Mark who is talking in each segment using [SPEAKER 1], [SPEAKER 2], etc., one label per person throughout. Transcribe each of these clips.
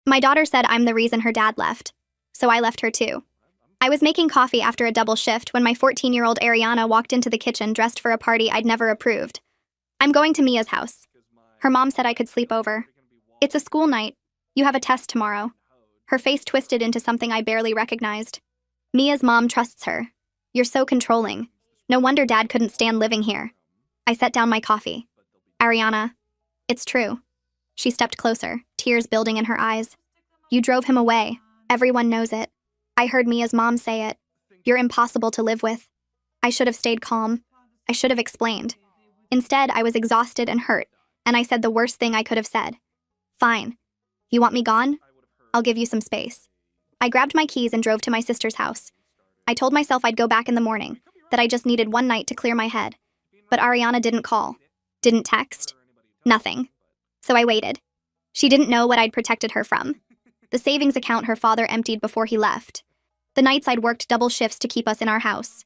[SPEAKER 1] My daughter said I'm the reason her dad left, so I left her too. I was making coffee after a double shift when my 14-year-old Ariana walked into the kitchen dressed for a party I'd never approved. I'm going to Mia's house. Her mom said I could sleep over. It's a school night. You have a test tomorrow. Her face twisted into something I barely recognized. Mia's mom trusts her. You're so controlling. No wonder Dad couldn't stand living here. I set down my coffee. Ariana, it's true. She stepped closer, tears building in her eyes. You drove him away. Everyone knows it. I heard Mia's mom say it. You're impossible to live with. I should have stayed calm. I should have explained. Instead, I was exhausted and hurt, and I said the worst thing I could have said. Fine. You want me gone? I'll give you some space. I grabbed my keys and drove to my sister's house. I told myself I'd go back in the morning, that I just needed one night to clear my head. But Ariana didn't call, didn't text, nothing. So I waited. She didn't know what I'd protected her from. The savings account her father emptied before he left. The nights I'd worked double shifts to keep us in our house.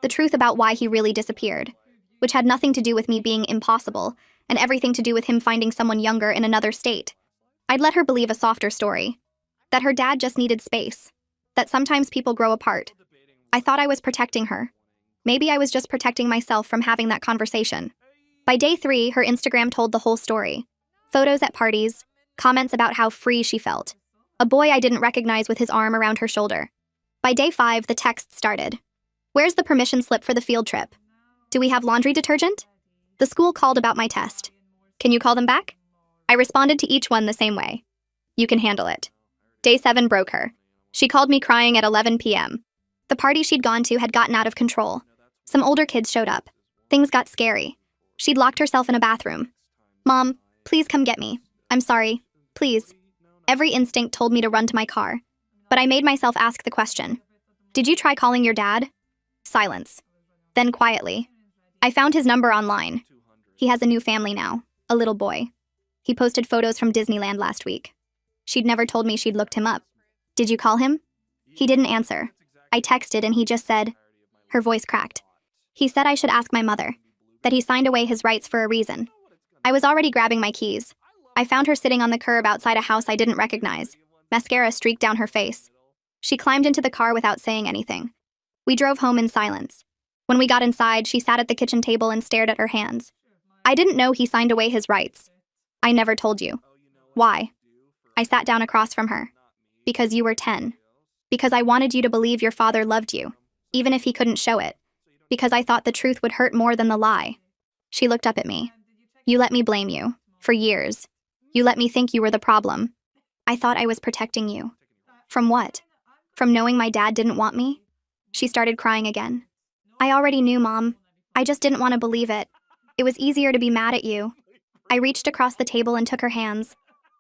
[SPEAKER 1] The truth about why he really disappeared, which had nothing to do with me being impossible, and everything to do with him finding someone younger in another state. I'd let her believe a softer story. That her dad just needed space. That sometimes people grow apart. I thought I was protecting her. Maybe I was just protecting myself from having that conversation. By day 3, her Instagram told the whole story. Photos at parties, comments about how free she felt. A boy I didn't recognize with his arm around her shoulder. By day 5, the text started. Where's the permission slip for the field trip? Do we have laundry detergent? The school called about my test. Can you call them back? I responded to each one the same way. You can handle it. Day 7 broke her. She called me crying at 11 p.m. The party she'd gone to had gotten out of control. Some older kids showed up. Things got scary. She'd locked herself in a bathroom. Mom, please come get me. I'm sorry. Please. Every instinct told me to run to my car. But I made myself ask the question. Did you try calling your dad? Silence. Then quietly. I found his number online. He has a new family now, a little boy. He posted photos from Disneyland last week. She'd never told me she'd looked him up. Did you call him? He didn't answer. I texted and he just said, her voice cracked. He said I should ask my mother, that he signed away his rights for a reason. I was already grabbing my keys. I found her sitting on the curb outside a house I didn't recognize. Mascara streaked down her face. She climbed into the car without saying anything. We drove home in silence. When we got inside, she sat at the kitchen table and stared at her hands. I didn't know he signed away his rights. I never told you. Why? I sat down across from her. Because you were 10. Because I wanted you to believe your father loved you, even if he couldn't show it. Because I thought the truth would hurt more than the lie. She looked up at me. You let me blame you. For years. You let me think you were the problem. I thought I was protecting you. From what? From knowing my dad didn't want me? She started crying again. I already knew, Mom. I just didn't want to believe it. It was easier to be mad at you. I reached across the table and took her hands.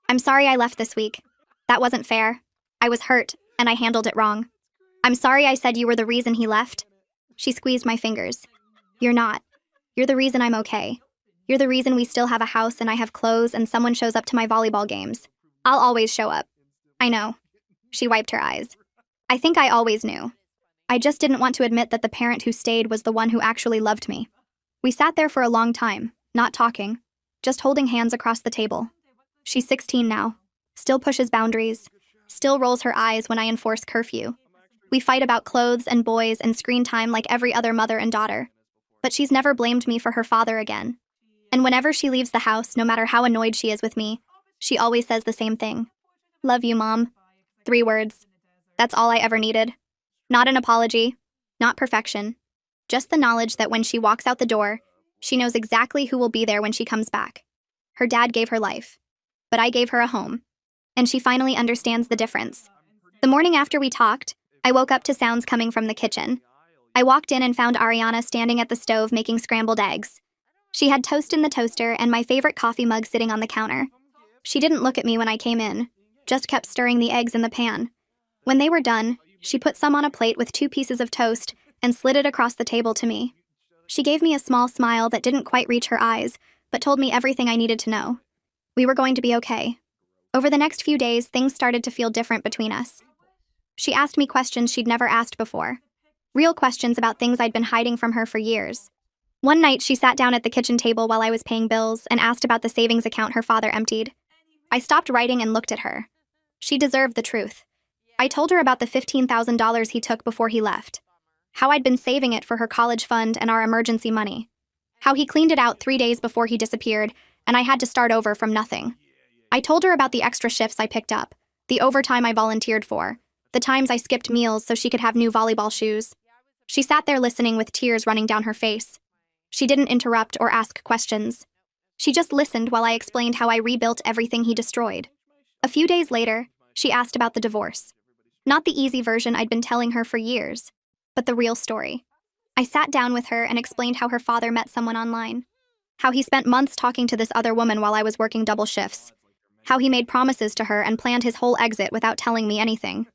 [SPEAKER 1] I'm sorry I left this week. That wasn't fair. I was hurt, and I handled it wrong. I'm sorry I said you were the reason he left. She squeezed my fingers. You're not. You're the reason I'm okay. You're the reason we still have a house and I have clothes and someone shows up to my volleyball games. I'll always show up. I know. She wiped her eyes. I think I always knew. I just didn't want to admit that the parent who stayed was the one who actually loved me. We sat there for a long time, not talking, just holding hands across the table. She's 16 now, still pushes boundaries, still rolls her eyes when I enforce curfew. We fight about clothes and boys and screen time like every other mother and daughter. But she's never blamed me for her father again. And whenever she leaves the house, no matter how annoyed she is with me, she always says the same thing. Love you, Mom. 3 words. That's all I ever needed. Not an apology, not perfection. Just the knowledge that when she walks out the door, she knows exactly who will be there when she comes back. Her dad gave her life, but I gave her a home. And she finally understands the difference. The morning after we talked, I woke up to sounds coming from the kitchen. I walked in and found Ariana standing at the stove making scrambled eggs. She had toast in the toaster and my favorite coffee mug sitting on the counter. She didn't look at me when I came in, just kept stirring the eggs in the pan. When they were done, she put some on a plate with 2 pieces of toast and slid it across the table to me. She gave me a small smile that didn't quite reach her eyes, but told me everything I needed to know. We were going to be okay. Over the next few days, things started to feel different between us. She asked me questions she'd never asked before. Real questions about things I'd been hiding from her for years. One night, she sat down at the kitchen table while I was paying bills and asked about the savings account her father emptied. I stopped writing and looked at her. She deserved the truth. I told her about the $15,000 he took before he left. How I'd been saving it for her college fund and our emergency money. How he cleaned it out 3 days before he disappeared, and I had to start over from nothing. I told her about the extra shifts I picked up, the overtime I volunteered for, the times I skipped meals so she could have new volleyball shoes. She sat there listening with tears running down her face. She didn't interrupt or ask questions. She just listened while I explained how I rebuilt everything he destroyed. A few days later, she asked about the divorce. Not the easy version I'd been telling her for years, but the real story. I sat down with her and explained how her father met someone online. How he spent months talking to this other woman while I was working double shifts. How he made promises to her and planned his whole exit without telling me anything.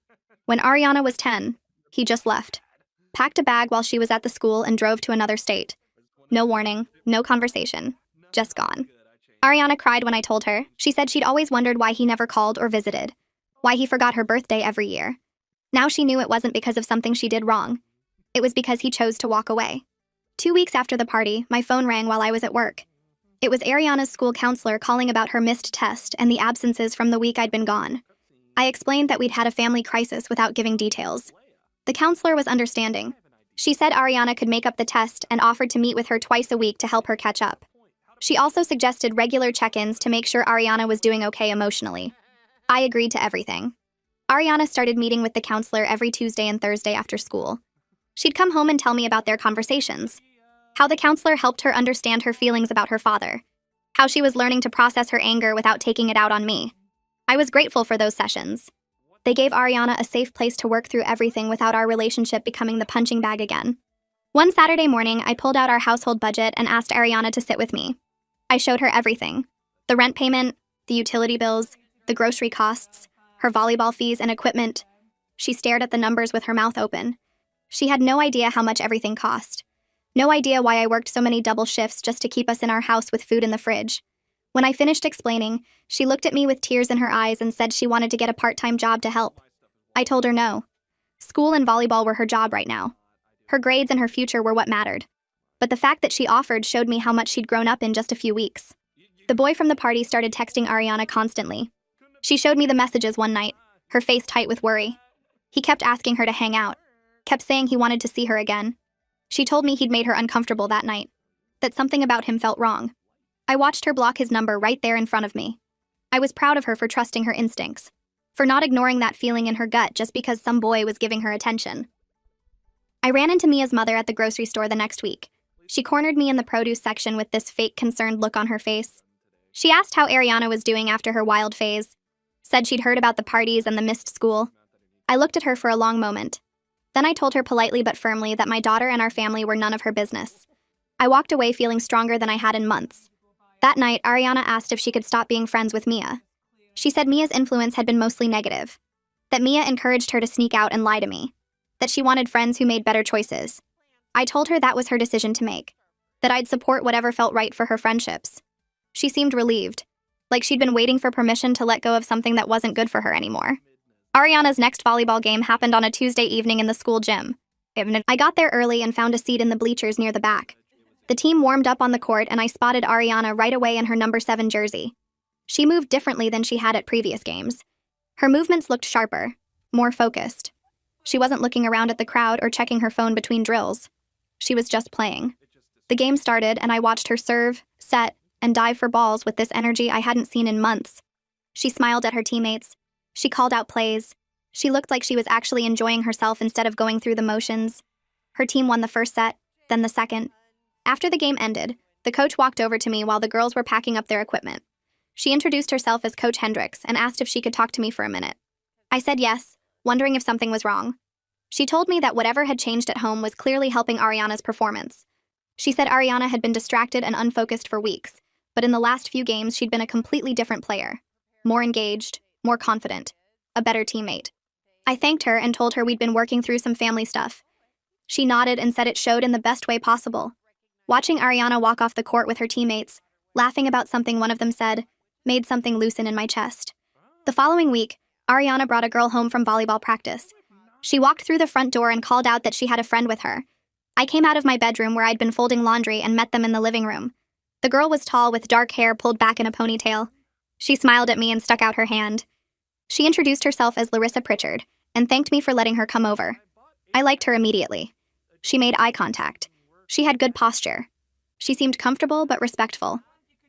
[SPEAKER 1] When Ariana was 10, he just left. Packed a bag while she was at the school and drove to another state. No warning, no conversation, just gone. Ariana cried when I told her. She said she'd always wondered why he never called or visited. Why he forgot her birthday every year. Now she knew it wasn't because of something she did wrong. It was because he chose to walk away. 2 weeks after the party, my phone rang while I was at work. It was Ariana's school counselor calling about her missed test and the absences from the week I'd been gone. I explained that we'd had a family crisis without giving details. The counselor was understanding. She said Ariana could make up the test and offered to meet with her twice a week to help her catch up. She also suggested regular check-ins to make sure Ariana was doing okay emotionally. I agreed to everything. Ariana started meeting with the counselor every Tuesday and Thursday after school. She'd come home and tell me about their conversations. How the counselor helped her understand her feelings about her father. How she was learning to process her anger without taking it out on me. I was grateful for those sessions. They gave Ariana a safe place to work through everything without our relationship becoming the punching bag again. One Saturday morning, I pulled out our household budget and asked Ariana to sit with me. I showed her everything. The rent payment, the utility bills, the grocery costs, her volleyball fees and equipment. She stared at the numbers with her mouth open. She had no idea how much everything cost. No idea why I worked so many double shifts just to keep us in our house with food in the fridge. When I finished explaining, she looked at me with tears in her eyes and said she wanted to get a part-time job to help. I told her no. School and volleyball were her job right now. Her grades and her future were what mattered. But the fact that she offered showed me how much she'd grown up in just a few weeks. The boy from the party started texting Ariana constantly. She showed me the messages one night, her face tight with worry. He kept asking her to hang out, kept saying he wanted to see her again. She told me he'd made her uncomfortable that night, that something about him felt wrong. I watched her block his number right there in front of me. I was proud of her for trusting her instincts, for not ignoring that feeling in her gut just because some boy was giving her attention. I ran into Mia's mother at the grocery store the next week. She cornered me in the produce section with this fake concerned look on her face. She asked how Ariana was doing after her wild phase, said she'd heard about the parties and the missed school. I looked at her for a long moment. Then I told her politely but firmly that my daughter and our family were none of her business. I walked away feeling stronger than I had in months. That night, Ariana asked if she could stop being friends with Mia. She said Mia's influence had been mostly negative, that Mia encouraged her to sneak out and lie to me, that she wanted friends who made better choices. I told her that was her decision to make, that I'd support whatever felt right for her friendships. She seemed relieved, like she'd been waiting for permission to let go of something that wasn't good for her anymore. Ariana's next volleyball game happened on a Tuesday evening in the school gym. I got there early and found a seat in the bleachers near the back. The team warmed up on the court and I spotted Ariana right away in her number 7 jersey. She moved differently than she had at previous games. Her movements looked sharper, more focused. She wasn't looking around at the crowd or checking her phone between drills. She was just playing. The game started and I watched her serve, set, and dive for balls with this energy I hadn't seen in months. She smiled at her teammates. She called out plays. She looked like she was actually enjoying herself instead of going through the motions. Her team won the first set, then the second. After the game ended, the coach walked over to me while the girls were packing up their equipment. She introduced herself as Coach Hendricks and asked if she could talk to me for a minute. I said yes, wondering if something was wrong. She told me that whatever had changed at home was clearly helping Ariana's performance. She said Ariana had been distracted and unfocused for weeks, but in the last few games she'd been a completely different player. More engaged, more confident, a better teammate. I thanked her and told her we'd been working through some family stuff. She nodded and said it showed in the best way possible. Watching Ariana walk off the court with her teammates, laughing about something one of them said, made something loosen in my chest. The following week, Ariana brought a girl home from volleyball practice. She walked through the front door and called out that she had a friend with her. I came out of my bedroom where I'd been folding laundry and met them in the living room. The girl was tall with dark hair pulled back in a ponytail. She smiled at me and stuck out her hand. She introduced herself as Larissa Pritchard and thanked me for letting her come over. I liked her immediately. She made eye contact. She had good posture. She seemed comfortable but respectful.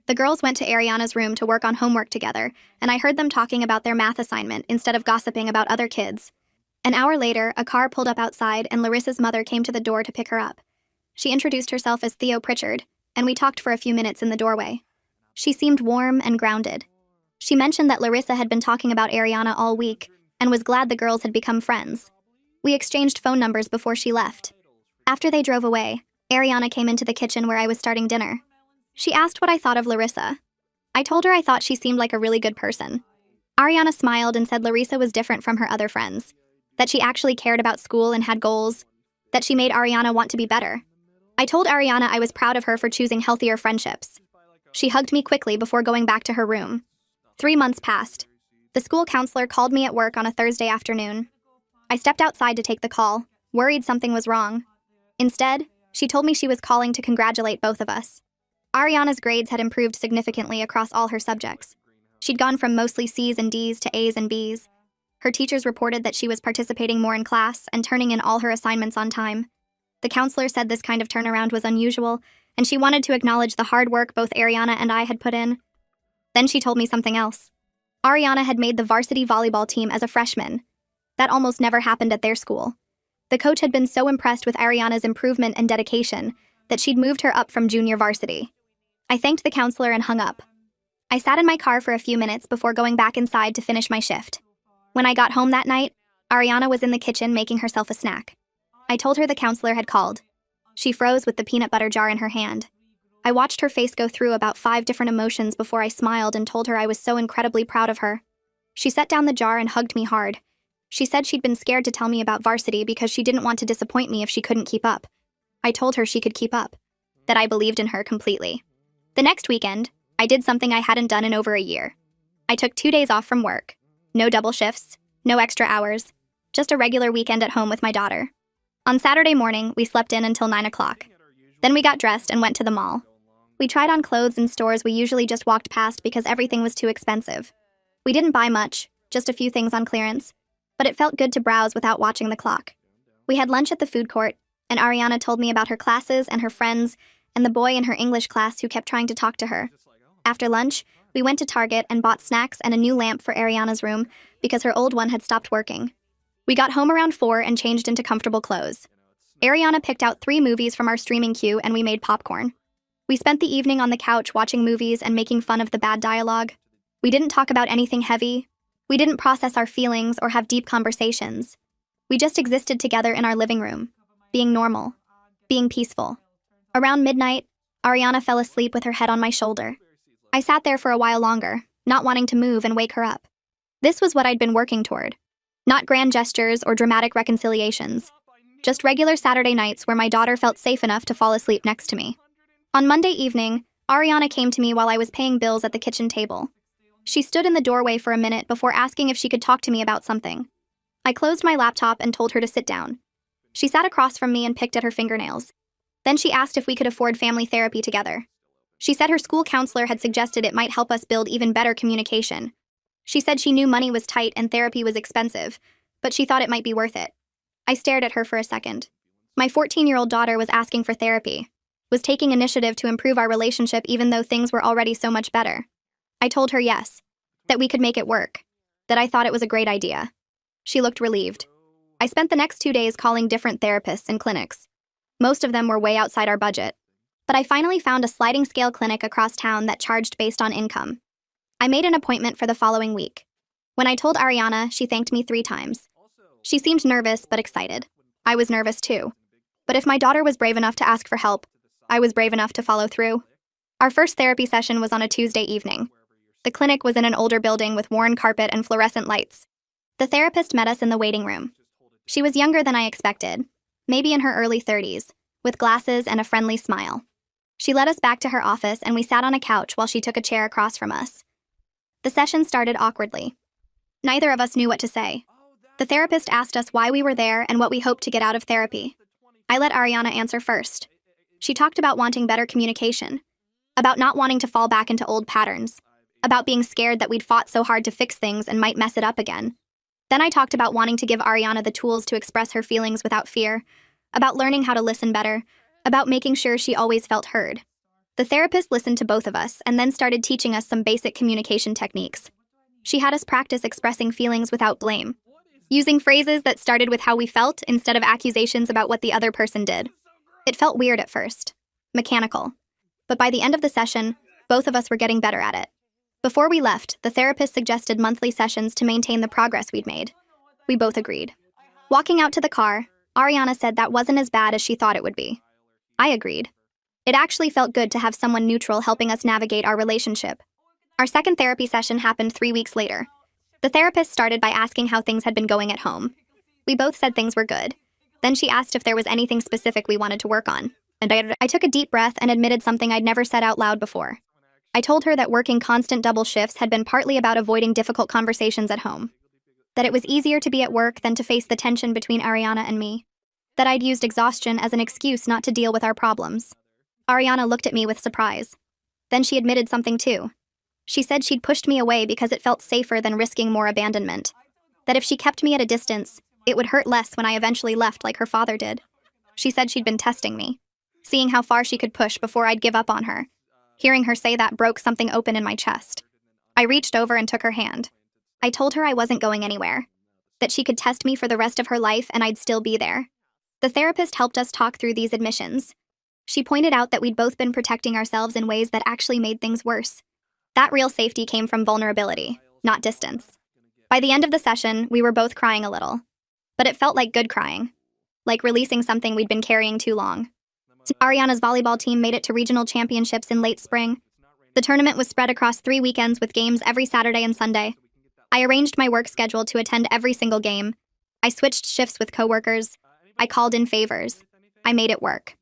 [SPEAKER 1] The girls went to Ariana's room to work on homework together, and I heard them talking about their math assignment instead of gossiping about other kids. An hour later, a car pulled up outside and Larissa's mother came to the door to pick her up. She introduced herself as Theo Pritchard, and we talked for a few minutes in the doorway. She seemed warm and grounded. She mentioned that Larissa had been talking about Ariana all week and was glad the girls had become friends. We exchanged phone numbers before she left. After they drove away, Ariana came into the kitchen where I was starting dinner. She asked what I thought of Larissa. I told her I thought she seemed like a really good person. Ariana smiled and said Larissa was different from her other friends, that she actually cared about school and had goals, that she made Ariana want to be better. I told Ariana I was proud of her for choosing healthier friendships. She hugged me quickly before going back to her room. 3 months passed. The school counselor called me at work on a Thursday afternoon. I stepped outside to take the call, worried something was wrong. Instead, she told me she was calling to congratulate both of us. Ariana's grades had improved significantly across all her subjects. She'd gone from mostly C's and D's to A's and B's. Her teachers reported that she was participating more in class and turning in all her assignments on time. The counselor said this kind of turnaround was unusual, and she wanted to acknowledge the hard work both Ariana and I had put in. Then she told me something else. Ariana had made the varsity volleyball team as a freshman. That almost never happened at their school. The coach had been so impressed with Ariana's improvement and dedication that she'd moved her up from junior varsity. I thanked the counselor and hung up. I sat in my car for a few minutes before going back inside to finish my shift. When I got home that night, Ariana was in the kitchen making herself a snack. I told her the counselor had called. She froze with the peanut butter jar in her hand. I watched her face go through about 5 different emotions before I smiled and told her I was so incredibly proud of her. She set down the jar and hugged me hard. She said she'd been scared to tell me about varsity because she didn't want to disappoint me if she couldn't keep up. I told her she could keep up, that I believed in her completely. The next weekend, I did something I hadn't done in over a year. I took 2 days off from work. No double shifts, no extra hours, just a regular weekend at home with my daughter. On Saturday morning, we slept in until 9 o'clock. Then we got dressed and went to the mall. We tried on clothes in stores we usually just walked past because everything was too expensive. We didn't buy much, just a few things on clearance, but it felt good to browse without watching the clock. We had lunch at the food court, and Ariana told me about her classes and her friends and the boy in her English class who kept trying to talk to her. After lunch, we went to Target and bought snacks and a new lamp for Ariana's room because her old one had stopped working. We got home around 4 and changed into comfortable clothes. Ariana picked out 3 movies from our streaming queue and we made popcorn. We spent the evening on the couch watching movies and making fun of the bad dialogue. We didn't talk about anything heavy. We didn't process our feelings or have deep conversations. We just existed together in our living room, being normal, being peaceful. Around midnight, Ariana fell asleep with her head on my shoulder. I sat there for a while longer, not wanting to move and wake her up. This was what I'd been working toward. Not grand gestures or dramatic reconciliations. Just regular Saturday nights where my daughter felt safe enough to fall asleep next to me. On Monday evening, Ariana came to me while I was paying bills at the kitchen table. She stood in the doorway for a minute before asking if she could talk to me about something. I closed my laptop and told her to sit down. She sat across from me and picked at her fingernails. Then she asked if we could afford family therapy together. She said her school counselor had suggested it might help us build even better communication. She said she knew money was tight and therapy was expensive, but she thought it might be worth it. I stared at her for a second. My 14-year-old daughter was asking for therapy, was taking initiative to improve our relationship even though things were already so much better. I told her yes, that we could make it work, that I thought it was a great idea. She looked relieved. I spent the next 2 days calling different therapists and clinics. Most of them were way outside our budget. But I finally found a sliding scale clinic across town that charged based on income. I made an appointment for the following week. When I told Ariana, she thanked me 3 times. She seemed nervous but excited. I was nervous too. But if my daughter was brave enough to ask for help, I was brave enough to follow through. Our first therapy session was on a Tuesday evening. The clinic was in an older building with worn carpet and fluorescent lights. The therapist met us in the waiting room. She was younger than I expected, maybe in her early 30s, with glasses and a friendly smile. She led us back to her office and we sat on a couch while she took a chair across from us. The session started awkwardly. Neither of us knew what to say. The therapist asked us why we were there and what we hoped to get out of therapy. I let Ariana answer first. She talked about wanting better communication, about not wanting to fall back into old patterns. about being scared that we'd fought so hard to fix things and might mess it up again. Then I talked about wanting to give Ariana the tools to express her feelings without fear, about learning how to listen better, about making sure she always felt heard. The therapist listened to both of us and then started teaching us some basic communication techniques. She had us practice expressing feelings without blame, using phrases that started with how we felt instead of accusations about what the other person did. It felt weird at first, mechanical. But by the end of the session, both of us were getting better at it. Before we left, the therapist suggested monthly sessions to maintain the progress we'd made. We both agreed. Walking out to the car, Ariana said that wasn't as bad as she thought it would be. I agreed. It actually felt good to have someone neutral helping us navigate our relationship. Our second therapy session happened 3 weeks later. The therapist started by asking how things had been going at home. We both said things were good. Then she asked if there was anything specific we wanted to work on, and I took a deep breath and admitted something I'd never said out loud before. I told her that working constant double shifts had been partly about avoiding difficult conversations at home, that it was easier to be at work than to face the tension between Ariana and me, that I'd used exhaustion as an excuse not to deal with our problems. Ariana looked at me with surprise. Then she admitted something too. She said she'd pushed me away because it felt safer than risking more abandonment, that if she kept me at a distance, it would hurt less when I eventually left like her father did. She said she'd been testing me, seeing how far she could push before I'd give up on her. Hearing her say that broke something open in my chest. I reached over and took her hand. I told her I wasn't going anywhere, that she could test me for the rest of her life and I'd still be there. The therapist helped us talk through these admissions. She pointed out that we'd both been protecting ourselves in ways that actually made things worse. That real safety came from vulnerability, not distance. By the end of the session, we were both crying a little. But it felt like good crying, like releasing something we'd been carrying too long. Ariana's volleyball team made it to regional championships in late spring. The tournament was spread across 3 weekends with games every Saturday and Sunday. I arranged my work schedule to attend every single game. I switched shifts with coworkers. I called in favors. I made it work.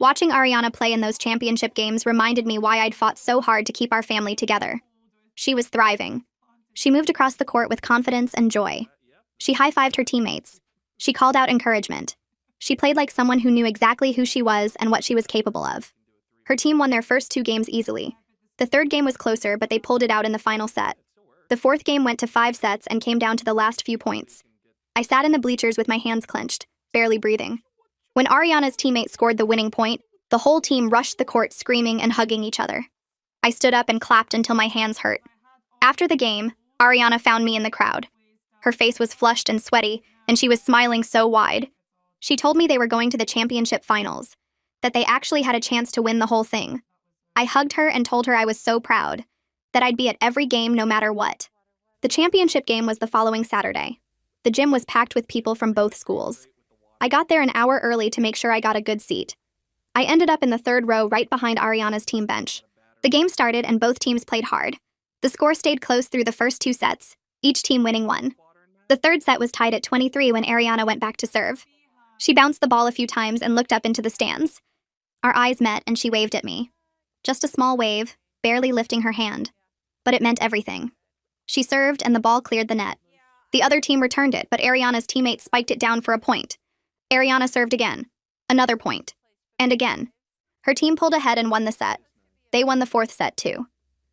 [SPEAKER 1] Watching Ariana play in those championship games reminded me why I'd fought so hard to keep our family together. She was thriving. She moved across the court with confidence and joy. She high-fived her teammates. She called out encouragement. She played like someone who knew exactly who she was and what she was capable of. Her team won their first 2 games easily. The third game was closer, but they pulled it out in the final set. The fourth game went to 5 sets and came down to the last few points. I sat in the bleachers with my hands clenched, barely breathing. When Ariana's teammate scored the winning point, the whole team rushed the court screaming and hugging each other. I stood up and clapped until my hands hurt. After the game, Ariana found me in the crowd. Her face was flushed and sweaty, and she was smiling so wide. She told me they were going to the championship finals, that they actually had a chance to win the whole thing. I hugged her and told her I was so proud, that I'd be at every game no matter what. The championship game was the following Saturday. The gym was packed with people from both schools. I got there an hour early to make sure I got a good seat. I ended up in the 3rd row right behind Ariana's team bench. The game started and both teams played hard. The score stayed close through the first 2 sets, each team winning one. The 3rd set was tied at 23 when Ariana went back to serve. She bounced the ball a few times and looked up into the stands. Our eyes met and she waved at me. Just a small wave, barely lifting her hand. But it meant everything. She served and the ball cleared the net. The other team returned it, but Ariana's teammate spiked it down for a point. Ariana served again. Another point. And again. Her team pulled ahead and won the set. They won the 4th set too.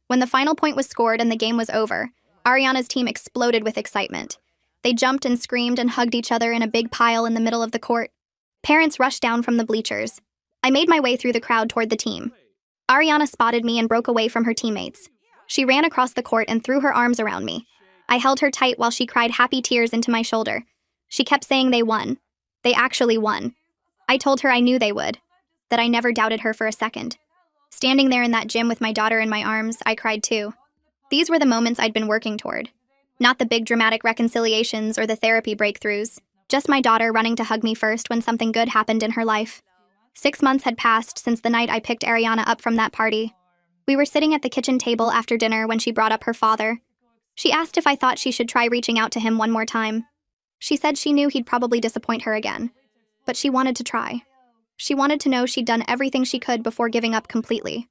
[SPEAKER 1] When the final point was scored and the game was over, Ariana's team exploded with excitement. They jumped and screamed and hugged each other in a big pile in the middle of the court. Parents rushed down from the bleachers. I made my way through the crowd toward the team. Ariana spotted me and broke away from her teammates. She ran across the court and threw her arms around me. I held her tight while she cried happy tears into my shoulder. She kept saying they won. They actually won. I told her I knew they would, that I never doubted her for a second. Standing there in that gym with my daughter in my arms, I cried too. These were the moments I'd been working toward. Not the big dramatic reconciliations or the therapy breakthroughs, just my daughter running to hug me first when something good happened in her life. 6 months had passed since the night I picked Ariana up from that party. We were sitting at the kitchen table after dinner when she brought up her father. She asked if I thought she should try reaching out to him one more time. She said she knew he'd probably disappoint her again, but she wanted to try. She wanted to know she'd done everything she could before giving up completely.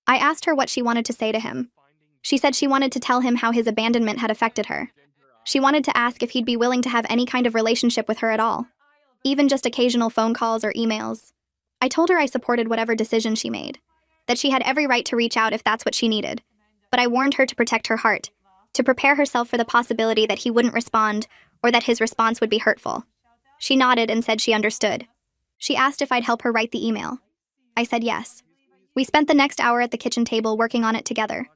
[SPEAKER 1] I asked her what she wanted to say to him. She said she wanted to tell him how his abandonment had affected her. She wanted to ask if he'd be willing to have any kind of relationship with her at all, even just occasional phone calls or emails. I told her I supported whatever decision she made, that she had every right to reach out if that's what she needed. but I warned her to protect her heart, to prepare herself for the possibility that he wouldn't respond or that his response would be hurtful. She nodded and said she understood. She asked if I'd help her write the email. I said yes. We spent the next hour at the kitchen table working on it together.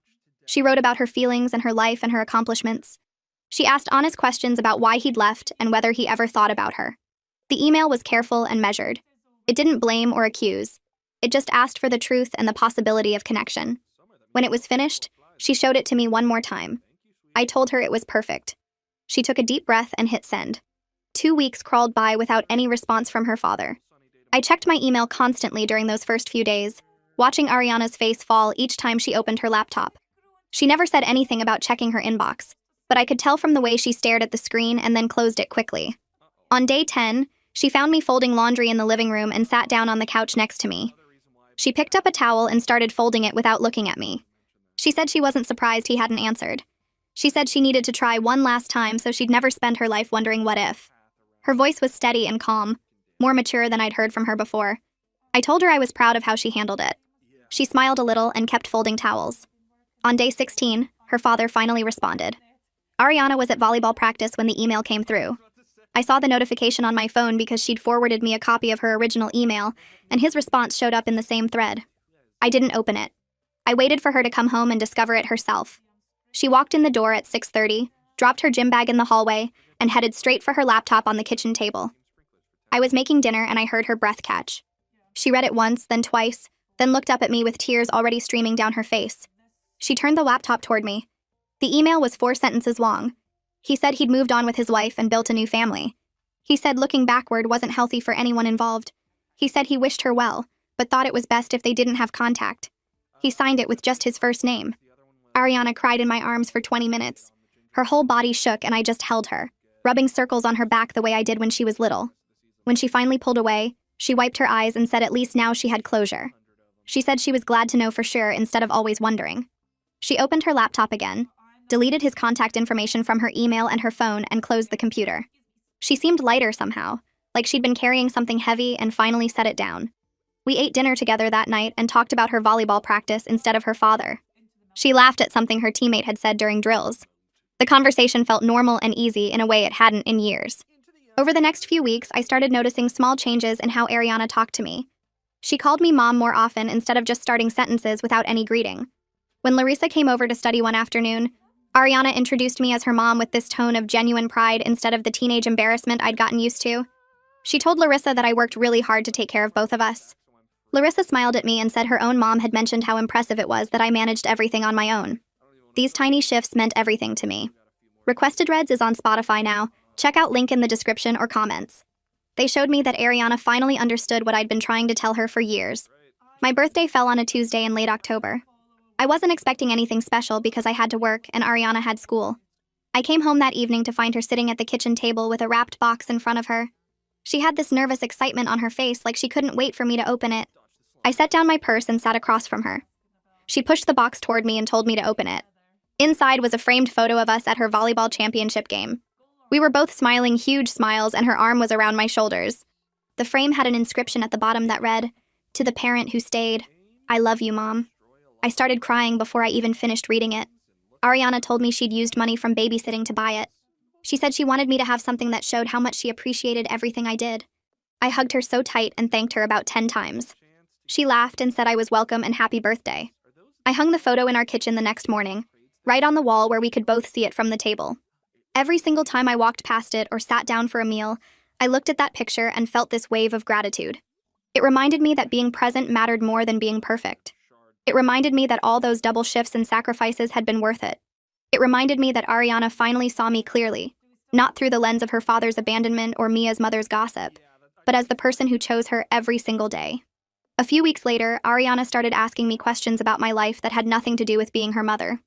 [SPEAKER 1] She wrote about her feelings and her life and her accomplishments. She asked honest questions about why he'd left and whether he ever thought about her. The email was careful and measured. It didn't blame or accuse. It just asked for the truth and the possibility of connection. When it was finished, she showed it to me one more time. I told her it was perfect. She took a deep breath and hit send. 2 weeks crawled by without any response from her father. I checked my email constantly during those first few days, watching Ariana's face fall each time she opened her laptop. She never said anything about checking her inbox, but I could tell from the way she stared at the screen and then closed it quickly. On day 10, she found me folding laundry in the living room and sat down on the couch next to me. She picked up a towel and started folding it without looking at me. She said she wasn't surprised he hadn't answered. She said she needed to try one last time so she'd never spend her life wondering what if. Her voice was steady and calm, more mature than I'd heard from her before. I told her I was proud of how she handled it. She smiled a little and kept folding towels. On day 16, her father finally responded. Ariana was at volleyball practice when the email came through. I saw the notification on my phone because she'd forwarded me a copy of her original email, and his response showed up in the same thread. I didn't open it. I waited for her to come home and discover it herself. She walked in the door at 6:30, dropped her gym bag in the hallway, and headed straight for her laptop on the kitchen table. I was making dinner and I heard her breath catch. She read it once, then twice, then looked up at me with tears already streaming down her face. She turned the laptop toward me. The email was 4 sentences long. He said he'd moved on with his wife and built a new family. He said looking backward wasn't healthy for anyone involved. He said he wished her well, but thought it was best if they didn't have contact. He signed it with just his first name. Ariana cried in my arms for 20 minutes. Her whole body shook and I just held her, rubbing circles on her back the way I did when she was little. When she finally pulled away, she wiped her eyes and said at least now she had closure. She said she was glad to know for sure instead of always wondering. She opened her laptop again, deleted his contact information from her email and her phone, and closed the computer. She seemed lighter somehow, like she'd been carrying something heavy and finally set it down. We ate dinner together that night and talked about her volleyball practice instead of her father. She laughed at something her teammate had said during drills. The conversation felt normal and easy in a way it hadn't in years. Over the next few weeks, I started noticing small changes in how Ariana talked to me. She called me mom more often instead of just starting sentences without any greeting. When Larissa came over to study one afternoon, Ariana introduced me as her mom with this tone of genuine pride instead of the teenage embarrassment I'd gotten used to. She told Larissa that I worked really hard to take care of both of us. Larissa smiled at me and said her own mom had mentioned how impressive it was that I managed everything on my own. These tiny shifts meant everything to me. Requested Reds is on Spotify now. Check out link in the description or comments. They showed me that Ariana finally understood what I'd been trying to tell her for years. My birthday fell on a Tuesday in late October. I wasn't expecting anything special because I had to work and Ariana had school. I came home that evening to find her sitting at the kitchen table with a wrapped box in front of her. She had this nervous excitement on her face like she couldn't wait for me to open it. I set down my purse and sat across from her. She pushed the box toward me and told me to open it. Inside was a framed photo of us at her volleyball championship game. We were both smiling huge smiles and her arm was around my shoulders. The frame had an inscription at the bottom that read, "To the parent who stayed, I love you, Mom." I started crying before I even finished reading it. Ariana told me she'd used money from babysitting to buy it. She said she wanted me to have something that showed how much she appreciated everything I did. I hugged her so tight and thanked her about 10 times. She laughed and said I was welcome and happy birthday. I hung the photo in our kitchen the next morning, right on the wall where we could both see it from the table. Every single time I walked past it or sat down for a meal, I looked at that picture and felt this wave of gratitude. It reminded me that being present mattered more than being perfect. It reminded me that all those double shifts and sacrifices had been worth it. It reminded me that Ariana finally saw me clearly, not through the lens of her father's abandonment or Mia's mother's gossip, but as the person who chose her every single day. A few weeks later, Ariana started asking me questions about my life that had nothing to do with being her mother.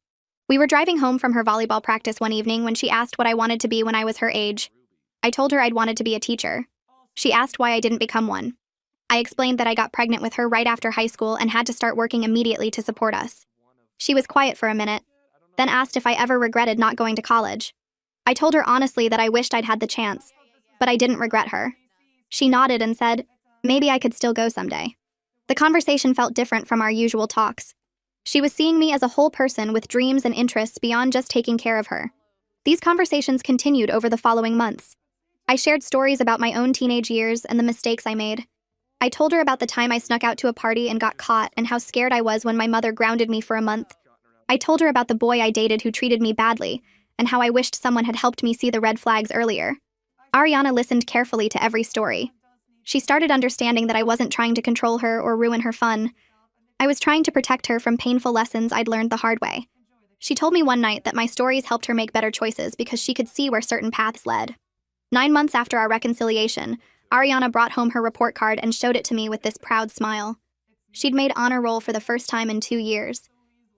[SPEAKER 1] We were driving home from her volleyball practice one evening when she asked what I wanted to be when I was her age. I told her I'd wanted to be a teacher. She asked why I didn't become one. I explained that I got pregnant with her right after high school and had to start working immediately to support us. She was quiet for a minute, then asked if I ever regretted not going to college. I told her honestly that I wished I'd had the chance, but I didn't regret her. She nodded and said, maybe I could still go someday. The conversation felt different from our usual talks. She was seeing me as a whole person with dreams and interests beyond just taking care of her. These conversations continued over the following months. I shared stories about my own teenage years and the mistakes I made. I told her about the time I snuck out to a party and got caught and how scared I was when my mother grounded me for a month. I told her about the boy I dated who treated me badly and how I wished someone had helped me see the red flags earlier. Ariana listened carefully to every story. She started understanding that I wasn't trying to control her or ruin her fun. I was trying to protect her from painful lessons I'd learned the hard way. She told me one night that my stories helped her make better choices because she could see where certain paths led. 9 months after our reconciliation, Ariana brought home her report card and showed it to me with this proud smile. She'd made honor roll for the first time in 2 years.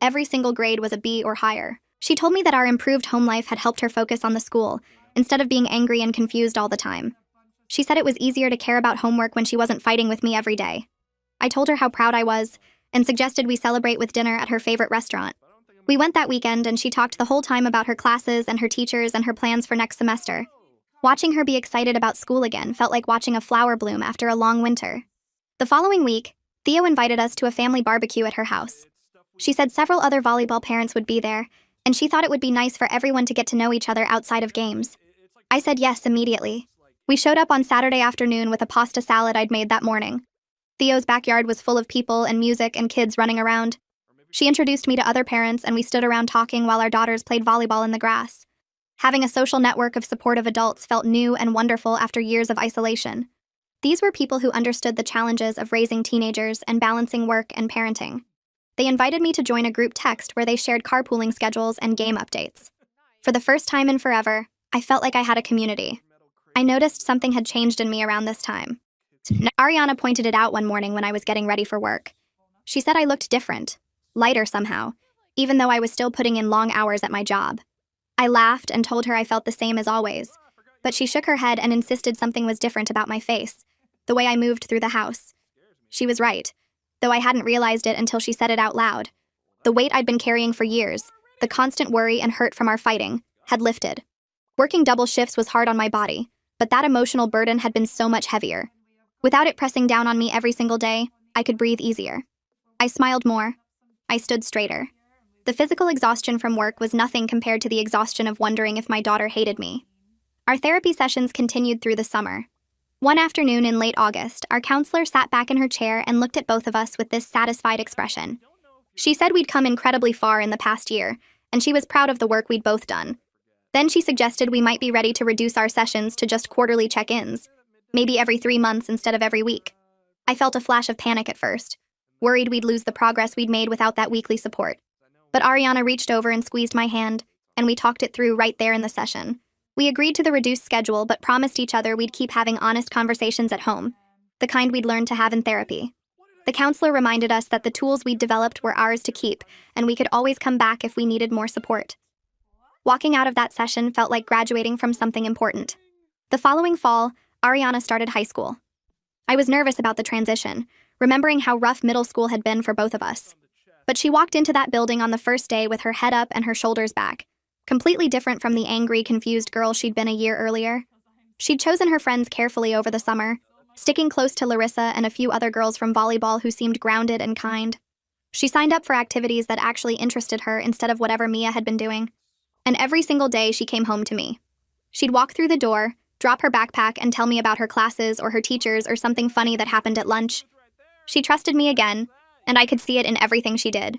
[SPEAKER 1] Every single grade was a B or higher. She told me that our improved home life had helped her focus on the school, instead of being angry and confused all the time. She said it was easier to care about homework when she wasn't fighting with me every day. I told her how proud I was, and suggested we celebrate with dinner at her favorite restaurant. We went that weekend and she talked the whole time about her classes and her teachers and her plans for next semester. Watching her be excited about school again felt like watching a flower bloom after a long winter. The following week, Theo invited us to a family barbecue at her house. She said several other volleyball parents would be there, and she thought it would be nice for everyone to get to know each other outside of games. I said yes immediately. We showed up on Saturday afternoon with a pasta salad I'd made that morning. Theo's backyard was full of people and music and kids running around. She introduced me to other parents and we stood around talking while our daughters played volleyball in the grass. Having a social network of supportive adults felt new and wonderful after years of isolation. These were people who understood the challenges of raising teenagers and balancing work and parenting. They invited me to join a group text where they shared carpooling schedules and game updates. For the first time in forever, I felt like I had a community. I noticed something had changed in me around this time. Ariana pointed it out one morning when I was getting ready for work. She said I looked different, lighter somehow, even though I was still putting in long hours at my job. I laughed and told her I felt the same as always, but she shook her head and insisted something was different about my face, the way I moved through the house. She was right, though I hadn't realized it until she said it out loud. The weight I'd been carrying for years, the constant worry and hurt from our fighting, had lifted. Working double shifts was hard on my body, but that emotional burden had been so much heavier. Without it pressing down on me every single day, I could breathe easier. I smiled more. I stood straighter. The physical exhaustion from work was nothing compared to the exhaustion of wondering if my daughter hated me. Our therapy sessions continued through the summer. One afternoon in late August, our counselor sat back in her chair and looked at both of us with this satisfied expression. She said we'd come incredibly far in the past year, and she was proud of the work we'd both done. Then she suggested we might be ready to reduce our sessions to just quarterly check-ins, maybe every 3 months instead of every week. I felt a flash of panic at first, worried we'd lose the progress we'd made without that weekly support. But Ariana reached over and squeezed my hand, and we talked it through right there in the session. We agreed to the reduced schedule but promised each other we'd keep having honest conversations at home, the kind we'd learned to have in therapy. The counselor reminded us that the tools we'd developed were ours to keep, and we could always come back if we needed more support. Walking out of that session felt like graduating from something important. The following fall, Ariana started high school. I was nervous about the transition, remembering how rough middle school had been for both of us. But she walked into that building on the first day with her head up and her shoulders back, completely different from the angry, confused girl she'd been a year earlier. She'd chosen her friends carefully over the summer, sticking close to Larissa and a few other girls from volleyball who seemed grounded and kind. She signed up for activities that actually interested her instead of whatever Mia had been doing. And every single day she came home to me. She'd walk through the door, drop her backpack, and tell me about her classes or her teachers or something funny that happened at lunch. She trusted me again, and I could see it in everything she did.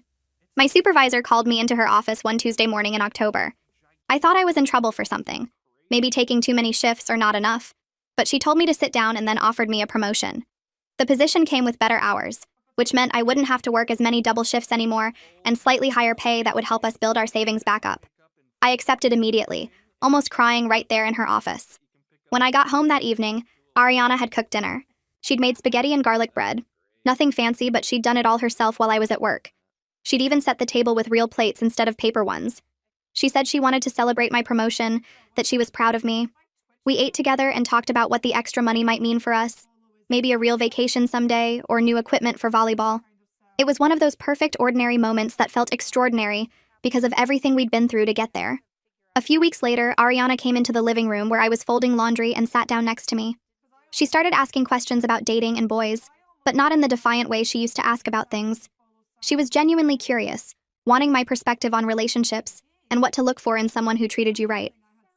[SPEAKER 1] My supervisor called me into her office one Tuesday morning in October. I thought I was in trouble for something, maybe taking too many shifts or not enough, but she told me to sit down and then offered me a promotion. The position came with better hours, which meant I wouldn't have to work as many double shifts anymore, and slightly higher pay that would help us build our savings back up. I accepted immediately, almost crying right there in her office. When I got home that evening, Ariana had cooked dinner. She'd made spaghetti and garlic bread. Nothing fancy, but she'd done it all herself while I was at work. She'd even set the table with real plates instead of paper ones. She said she wanted to celebrate my promotion, that she was proud of me. We ate together and talked about what the extra money might mean for us. Maybe a real vacation someday, or new equipment for volleyball. It was one of those perfect ordinary moments that felt extraordinary because of everything we'd been through to get there. A few weeks later, Ariana came into the living room where I was folding laundry and sat down next to me. She started asking questions about dating and boys, but not in the defiant way she used to ask about things. She was genuinely curious, wanting my perspective on relationships and what to look for in someone who treated you right.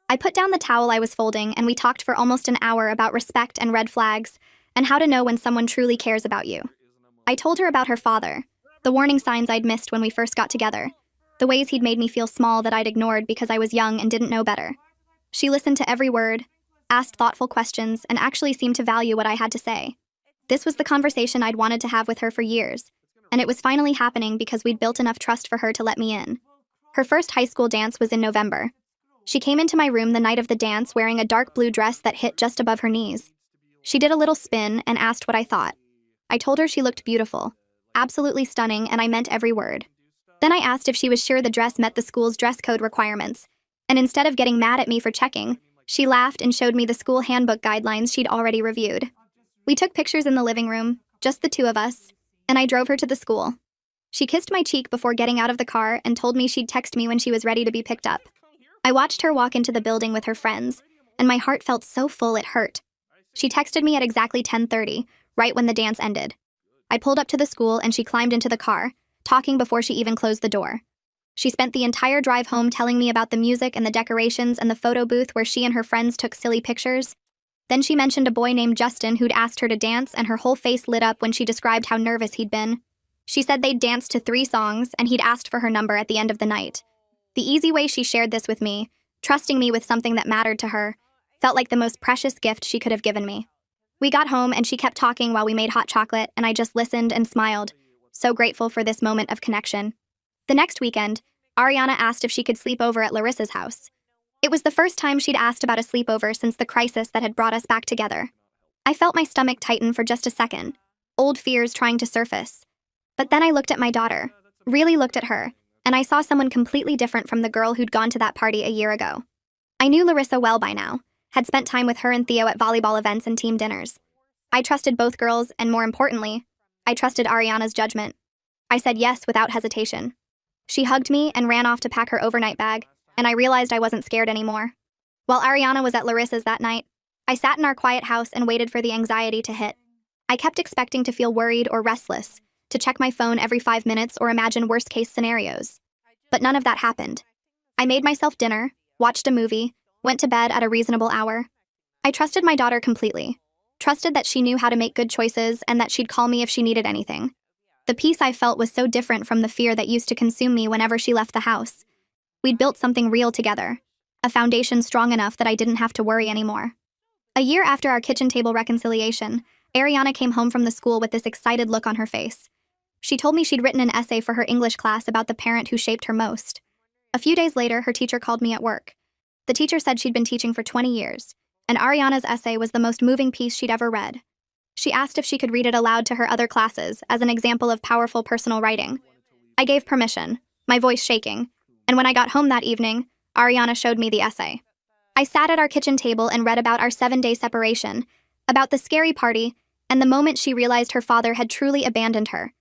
[SPEAKER 1] I put down the towel I was folding and we talked for almost an hour about respect and red flags and how to know when someone truly cares about you. I told her about her father, the warning signs I'd missed when we first got together, the ways he'd made me feel small that I'd ignored because I was young and didn't know better. She listened to every word, asked thoughtful questions, and actually seemed to value what I had to say. This was the conversation I'd wanted to have with her for years, and it was finally happening because we'd built enough trust for her to let me in. Her first high school dance was in November. She came into my room the night of the dance wearing a dark blue dress that hit just above her knees. She did a little spin and asked what I thought. I told her she looked beautiful, absolutely stunning, and I meant every word. Then I asked if she was sure the dress met the school's dress code requirements, and instead of getting mad at me for checking, she laughed and showed me the school handbook guidelines she'd already reviewed. We took pictures in the living room, just the two of us, and I drove her to the school. She kissed my cheek before getting out of the car and told me she'd text me when she was ready to be picked up. I watched her walk into the building with her friends, and my heart felt so full it hurt. She texted me at exactly 10:30, right when the dance ended. I pulled up to the school and she climbed into the car, talking before she even closed the door. She spent the entire drive home telling me about the music and the decorations and the photo booth where she and her friends took silly pictures. Then she mentioned a boy named Justin who'd asked her to dance, and her whole face lit up when she described how nervous he'd been. She said they'd danced to 3 songs and he'd asked for her number at the end of the night. The easy way she shared this with me, trusting me with something that mattered to her, felt like the most precious gift she could have given me. We got home and she kept talking while we made hot chocolate, and I just listened and smiled, so grateful for this moment of connection. The next weekend, Ariana asked if she could sleep over at Larissa's house. It was the first time she'd asked about a sleepover since the crisis that had brought us back together. I felt my stomach tighten for just a second, old fears trying to surface. But then I looked at my daughter, really looked at her, and I saw someone completely different from the girl who'd gone to that party a year ago. I knew Larissa well by now, had spent time with her and Theo at volleyball events and team dinners. I trusted both girls, and more importantly, I trusted Ariana's judgment. I said yes without hesitation. She hugged me and ran off to pack her overnight bag, and I realized I wasn't scared anymore. While Ariana was at Larissa's that night, I sat in our quiet house and waited for the anxiety to hit. I kept expecting to feel worried or restless, to check my phone every 5 minutes or imagine worst-case scenarios. But none of that happened. I made myself dinner, watched a movie, went to bed at a reasonable hour. I trusted my daughter completely, trusted that she knew how to make good choices and that she'd call me if she needed anything. The peace I felt was so different from the fear that used to consume me whenever she left the house. We'd built something real together, a foundation strong enough that I didn't have to worry anymore. A year after our kitchen table reconciliation, Ariana came home from the school with this excited look on her face. She told me she'd written an essay for her English class about the parent who shaped her most. A few days later, her teacher called me at work. The teacher said she'd been teaching for 20 years, and Ariana's essay was the most moving piece she'd ever read. She asked if she could read it aloud to her other classes as an example of powerful personal writing. I gave permission, my voice shaking, and when I got home that evening, Ariana showed me the essay. I sat at our kitchen table and read about our 7-day separation, about the scary party, and the moment she realized her father had truly abandoned her,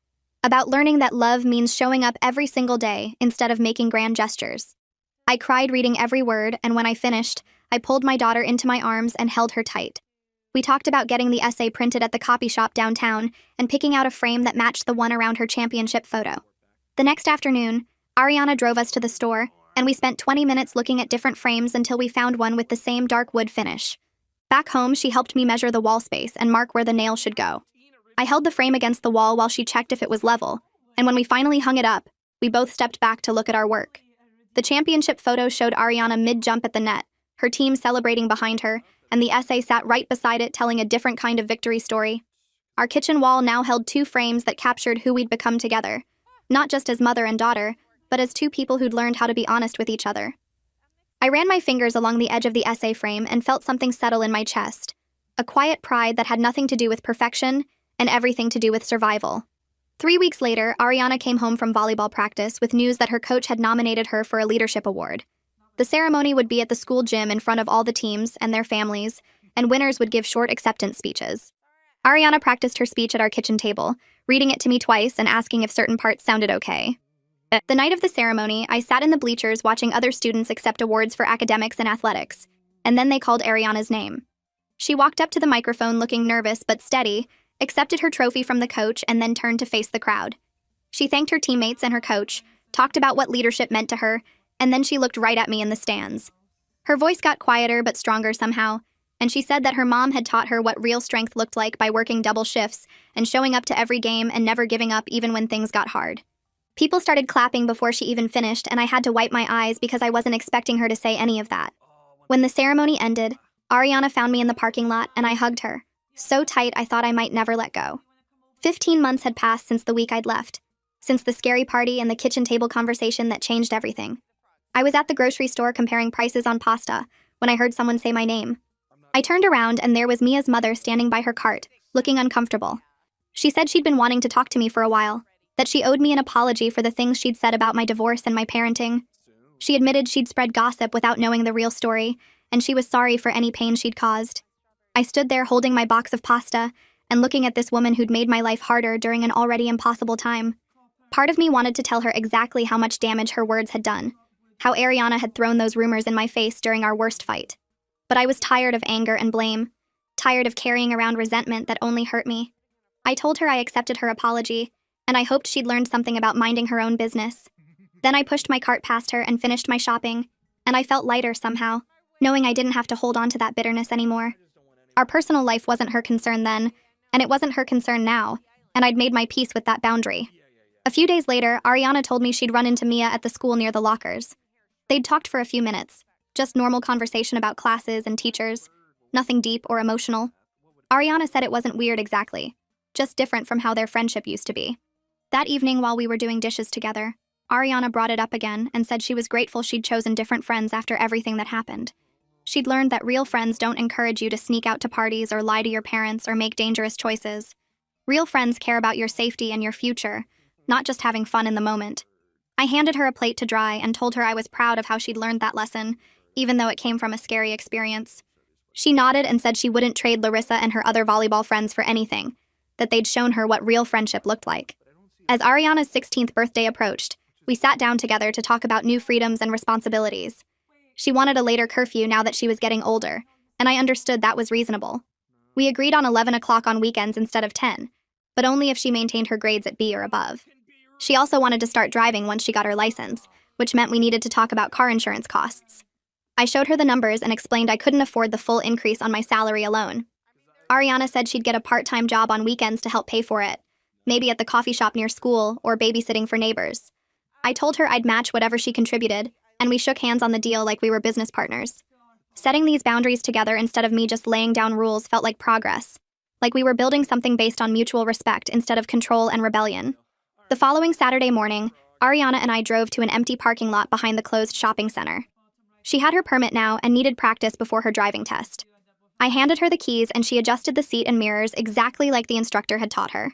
[SPEAKER 1] about learning that love means showing up every single day instead of making grand gestures. I cried reading every word, and when I finished, I pulled my daughter into my arms and held her tight. We talked about getting the essay printed at the copy shop downtown and picking out a frame that matched the one around her championship photo. The next afternoon, Ariana drove us to the store, and we spent 20 minutes looking at different frames until we found one with the same dark wood finish. Back home, she helped me measure the wall space and mark where the nail should go. I held the frame against the wall while she checked if it was level, and when we finally hung it up, we both stepped back to look at our work. The championship photo showed Ariana mid-jump at the net, her team celebrating behind her, and the essay sat right beside it telling a different kind of victory story. Our kitchen wall now held 2 frames that captured who we'd become together, not just as mother and daughter, but as 2 people who'd learned how to be honest with each other. I ran my fingers along the edge of the essay frame and felt something settle in my chest, a quiet pride that had nothing to do with perfection and everything to do with survival. 3 weeks later, Ariana came home from volleyball practice with news that her coach had nominated her for a leadership award. The ceremony would be at the school gym in front of all the teams and their families, and winners would give short acceptance speeches. Ariana practiced her speech at our kitchen table, reading it to me twice and asking if certain parts sounded okay. The night of the ceremony, I sat in the bleachers watching other students accept awards for academics and athletics, and then they called Ariana's name. She walked up to the microphone looking nervous but steady, accepted her trophy from the coach, and then turned to face the crowd. She thanked her teammates and her coach, talked about what leadership meant to her, and then she looked right at me in the stands. Her voice got quieter but stronger somehow, and she said that her mom had taught her what real strength looked like by working double shifts and showing up to every game and never giving up even when things got hard. People started clapping before she even finished, and I had to wipe my eyes because I wasn't expecting her to say any of that. When the ceremony ended, Ariana found me in the parking lot and I hugged her, so tight I thought I might never let go. 15 months had passed since the week I'd left, since the scary party and the kitchen table conversation that changed everything. I was at the grocery store comparing prices on pasta when I heard someone say my name. I turned around and there was Mia's mother standing by her cart, looking uncomfortable. She said she'd been wanting to talk to me for a while, that she owed me an apology for the things she'd said about my divorce and my parenting. She admitted she'd spread gossip without knowing the real story, and she was sorry for any pain she'd caused. I stood there holding my box of pasta and looking at this woman who'd made my life harder during an already impossible time. Part of me wanted to tell her exactly how much damage her words had done, how Ariana had thrown those rumors in my face during our worst fight. But I was tired of anger and blame, tired of carrying around resentment that only hurt me. I told her I accepted her apology, and I hoped she'd learned something about minding her own business. Then I pushed my cart past her and finished my shopping, and I felt lighter somehow, knowing I didn't have to hold on to that bitterness anymore. Our personal life wasn't her concern then, and it wasn't her concern now, and I'd made my peace with that boundary. A few days later, Ariana told me she'd run into Mia at the school near the lockers. They'd talked for a few minutes, just normal conversation about classes and teachers, nothing deep or emotional. Ariana said it wasn't weird exactly, just different from how their friendship used to be. That evening while we were doing dishes together, Ariana brought it up again and said she was grateful she'd chosen different friends after everything that happened. She'd learned that real friends don't encourage you to sneak out to parties or lie to your parents or make dangerous choices. Real friends care about your safety and your future, not just having fun in the moment. I handed her a plate to dry and told her I was proud of how she'd learned that lesson, even though it came from a scary experience. She nodded and said she wouldn't trade Larissa and her other volleyball friends for anything, that they'd shown her what real friendship looked like. As Ariana's 16th birthday approached, we sat down together to talk about new freedoms and responsibilities. She wanted a later curfew now that she was getting older, and I understood that was reasonable. We agreed on 11 o'clock on weekends instead of 10, but only if she maintained her grades at B or above. She also wanted to start driving once she got her license, which meant we needed to talk about car insurance costs. I showed her the numbers and explained I couldn't afford the full increase on my salary alone. Ariana said she'd get a part-time job on weekends to help pay for it, maybe at the coffee shop near school or babysitting for neighbors. I told her I'd match whatever she contributed, and we shook hands on the deal like we were business partners. Setting these boundaries together instead of me just laying down rules felt like progress, like we were building something based on mutual respect instead of control and rebellion. The following Saturday morning, Ariana and I drove to an empty parking lot behind the closed shopping center. She had her permit now and needed practice before her driving test. I handed her the keys and she adjusted the seat and mirrors exactly like the instructor had taught her.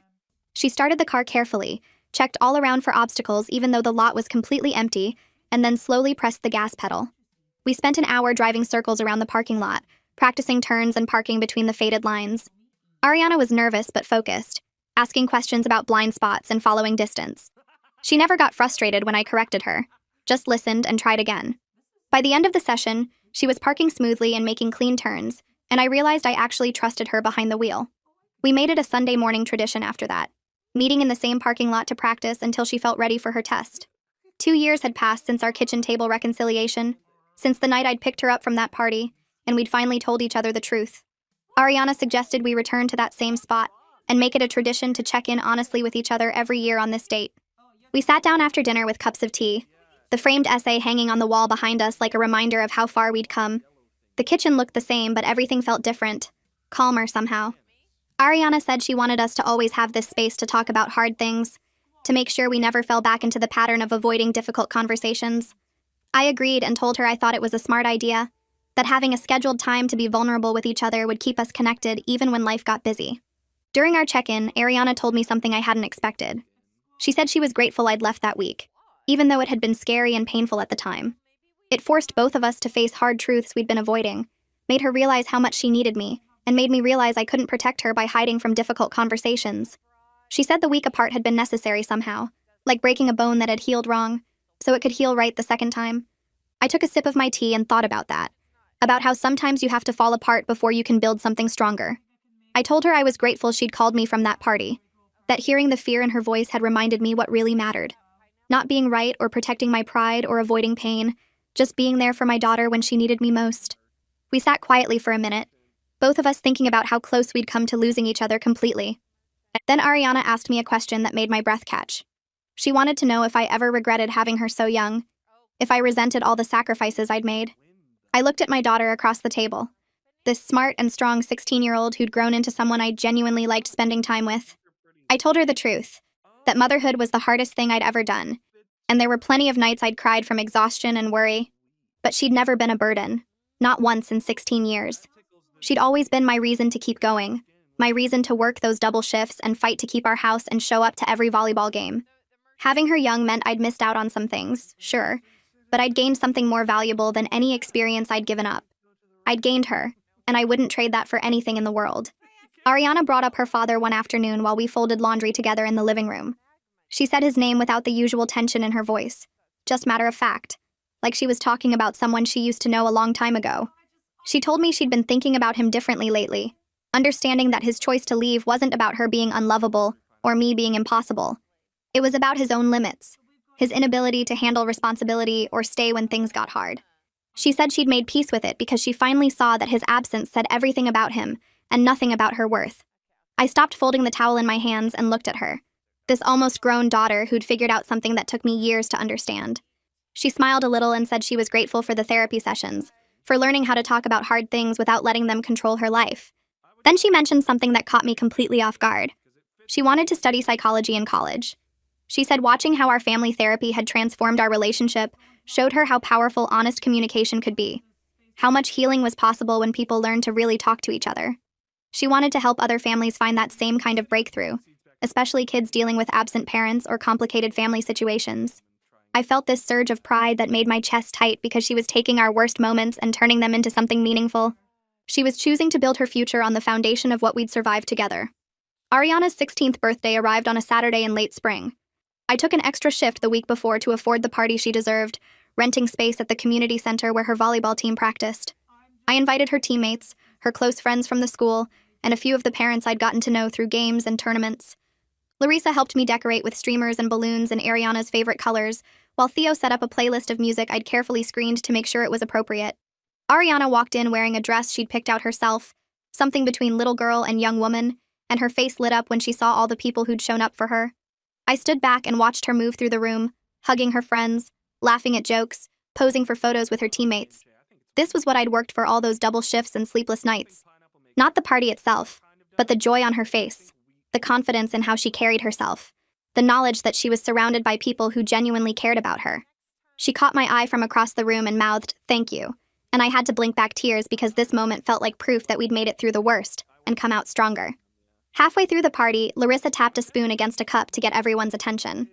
[SPEAKER 1] She started the car carefully, checked all around for obstacles even though the lot was completely empty, and then slowly pressed the gas pedal. We spent an hour driving circles around the parking lot, practicing turns and parking between the faded lines. Ariana was nervous but focused, asking questions about blind spots and following distance. She never got frustrated when I corrected her, just listened and tried again. By the end of the session, she was parking smoothly and making clean turns, and I realized I actually trusted her behind the wheel. We made it a Sunday morning tradition after that, meeting in the same parking lot to practice until she felt ready for her test. 2 years had passed since our kitchen table reconciliation, since the night I'd picked her up from that party, and we'd finally told each other the truth. Ariana suggested we return to that same spot and make it a tradition to check in honestly with each other every year on this date. We sat down after dinner with cups of tea, the framed essay hanging on the wall behind us like a reminder of how far we'd come. The kitchen looked the same, but everything felt different, calmer somehow. Ariana said she wanted us to always have this space to talk about hard things, to make sure we never fell back into the pattern of avoiding difficult conversations. I agreed and told her I thought it was a smart idea, that having a scheduled time to be vulnerable with each other would keep us connected even when life got busy. During our check-in, Ariana told me something I hadn't expected. She said she was grateful I'd left that week, even though it had been scary and painful at the time. It forced both of us to face hard truths we'd been avoiding, made her realize how much she needed me, and made me realize I couldn't protect her by hiding from difficult conversations. She said the week apart had been necessary somehow, like breaking a bone that had healed wrong, so it could heal right the second time. I took a sip of my tea and thought about that, about how sometimes you have to fall apart before you can build something stronger. I told her I was grateful she'd called me from that party, that hearing the fear in her voice had reminded me what really mattered. Not being right or protecting my pride or avoiding pain, just being there for my daughter when she needed me most. We sat quietly for a minute, both of us thinking about how close we'd come to losing each other completely. Then Ariana asked me a question that made my breath catch. She wanted to know if I ever regretted having her so young, if I resented all the sacrifices I'd made. I looked at my daughter across the table, this smart and strong 16-year-old who'd grown into someone I genuinely liked spending time with. I told her the truth, that motherhood was the hardest thing I'd ever done, and there were plenty of nights I'd cried from exhaustion and worry, but she'd never been a burden, not once in 16 years. She'd always been my reason to keep going, my reason to work those double shifts and fight to keep our house and show up to every volleyball game. Having her young meant I'd missed out on some things, sure, but I'd gained something more valuable than any experience I'd given up. I'd gained her, and I wouldn't trade that for anything in the world. Ariana brought up her father one afternoon while we folded laundry together in the living room. She said his name without the usual tension in her voice, just matter of fact, like she was talking about someone she used to know a long time ago. She told me she'd been thinking about him differently lately, understanding that his choice to leave wasn't about her being unlovable or me being impossible. It was about his own limits, his inability to handle responsibility or stay when things got hard. She said she'd made peace with it because she finally saw that his absence said everything about him and nothing about her worth. I stopped folding the towel in my hands and looked at her, this almost grown daughter who'd figured out something that took me years to understand. She smiled a little and said she was grateful for the therapy sessions, for learning how to talk about hard things without letting them control her life. Then she mentioned something that caught me completely off guard. She wanted to study psychology in college. She said watching how our family therapy had transformed our relationship showed her how powerful honest communication could be, how much healing was possible when people learned to really talk to each other. She wanted to help other families find that same kind of breakthrough, especially kids dealing with absent parents or complicated family situations. I felt this surge of pride that made my chest tight because she was taking our worst moments and turning them into something meaningful. She was choosing to build her future on the foundation of what we'd survived together. Ariana's 16th birthday arrived on a Saturday in late spring. I took an extra shift the week before to afford the party she deserved, renting space at the community center where her volleyball team practiced. I invited her teammates, her close friends from the school, and a few of the parents I'd gotten to know through games and tournaments. Larissa helped me decorate with streamers and balloons in Ariana's favorite colors, while Theo set up a playlist of music I'd carefully screened to make sure it was appropriate. Ariana walked in wearing a dress she'd picked out herself, something between little girl and young woman, and her face lit up when she saw all the people who'd shown up for her. I stood back and watched her move through the room, hugging her friends, laughing at jokes, posing for photos with her teammates. This was what I'd worked for all those double shifts and sleepless nights. Not the party itself, but the joy on her face, the confidence in how she carried herself, the knowledge that she was surrounded by people who genuinely cared about her. She caught my eye from across the room and mouthed, "Thank you," and I had to blink back tears because this moment felt like proof that we'd made it through the worst and come out stronger. Halfway through the party, Larissa tapped a spoon against a cup to get everyone's attention.